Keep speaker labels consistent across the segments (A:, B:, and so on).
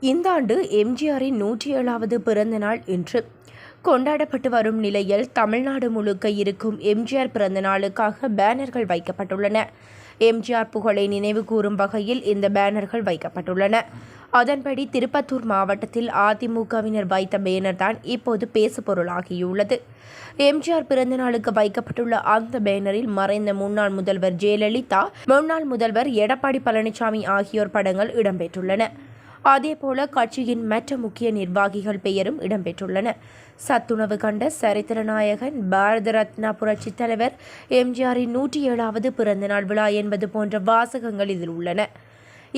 A: இந்த ஆண்டு எம்ஜிஆரின் 107வது பிறந்த நாள் இன்று கொண்டாடப்பட்டு வரும் நிலையில் தமிழ்நாடு முழுக்க இருக்கும் எம்ஜிஆர் பிறந்த நாளுக்காக பேனர்கள் வைக்கப்பட்டுள்ளன. எம்ஜிஆர் புகழை நினைவு கூறும் வகையில் இந்த பேனர்கள் வைக்கப்பட்டுள்ளன. அதன்படி திருப்பத்தூர் மாவட்டத்தில் அதிமுகவினர் வைத்த பேனர் தான் இப்போது பேசுபொருளாகியுள்ளது. எம்ஜிஆர் பிறந்த நாளுக்கு வைக்கப்பட்டுள்ள அந்த பேனரில் மறைந்த முன்னாள் முதல்வர் ஜெயலலிதா, முன்னாள் முதல்வர் எடப்பாடி பழனிசாமி ஆகியோர் படங்கள் இடம்பெற்றுள்ளன. அதேபோல கட்சியின் மற்ற முக்கிய நிர்வாகிகள் பெயரும் இடம்பெற்றுள்ளன. சத்துணவு கண்ட சரித்திர நாயகன், பாரத ரத்னா புரட்சித் தலைவர் எம்ஜிஆரின் 107வது பிறந்த நாள் விழா என்பது போன்ற வாசகங்கள் இதில் உள்ளன.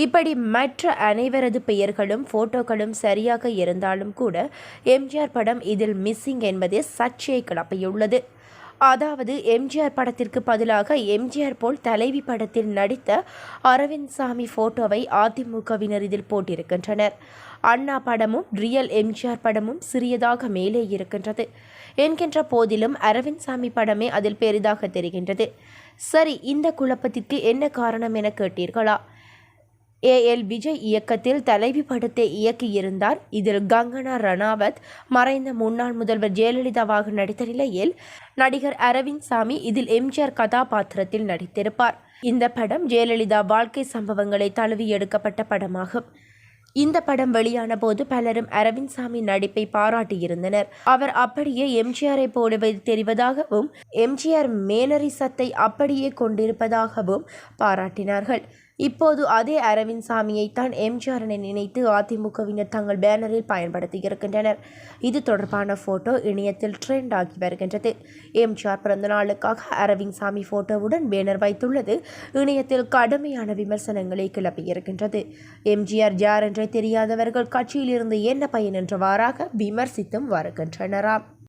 A: இப்படி மற்ற அனைவரது பெயர்களும் போட்டோக்களும் சரியாக இருந்தாலும் கூட எம்ஜிஆர் படம் இதில் மிஸ்ஸிங் என்பதே சர்ச்சையை கிளப்பியுள்ளது. அதாவது எம்ஜிஆர் படத்திற்கு பதிலாக எம்ஜிஆர் போல் தலைவி படத்தில் நடித்த அரவிந்த் சாமி போட்டோவை அதிமுகவினர் இதில் போட்டிருக்கின்றனர். அண்ணா படமும் ரியல் எம்ஜிஆர் படமும் சிறியதாக மேலே இருக்கின்றது என்கின்ற போதிலும் அரவிந்த் சாமி படமே அதில் பெரிதாக தெரிகின்றது. சரி, இந்த குழப்பத்திற்கு என்ன காரணம் என கேட்டீர்களா? ஏஎல் விஜய் இயக்கத்தில் தலைவி படத்தை இயக்கியிருந்தார். இதில் கங்கனா ரணாவத் மறைந்த முன்னாள் முதல்வர் ஜெயலலிதாவாக நடித்த நிலையில் நடிகர் அரவிந்த் சாமி இதில் எம்ஜிஆர் கதாபாத்திரத்தில் நடித்திருப்பார். இந்த படம் ஜெயலலிதா வாழ்க்கை சம்பவங்களை தழுவி எடுக்கப்பட்ட படமாகும். இந்த படம் வெளியான போது பலரும் அரவிந்த் சாமி நடிப்பை பாராட்டியிருந்தனர். அவர் அப்படியே எம்ஜிஆரை போலவே தெரிவதாகவும் எம்ஜிஆர் மேனரிசத்தை அப்படியே கொண்டிருப்பதாகவும் பாராட்டினார்கள். இப்போது அதே அரவிந்த் சாமியைத்தான் எம்ஜிஆர் என நினைத்து அதிமுகவினர் தங்கள் பேனரில் பயன்படுத்தியிருக்கின்றனர். இது தொடர்பான போட்டோ இணையத்தில் ட்ரெண்ட் ஆகி வருகின்றது. எம்ஜிஆர் பிறந்த நாளுக்காக அரவிந்த் சாமி போட்டோவுடன் பேனர் வைத்துள்ளது இணையத்தில் கடுமையான விமர்சனங்களை கிளப்பியிருக்கின்றது. எம்ஜிஆர் யார் என்றே தெரியாதவர்கள் கட்சியில் இருந்து என்ன பயன் என்றவாறாக விமர்சித்தும் வருகின்றனராம்.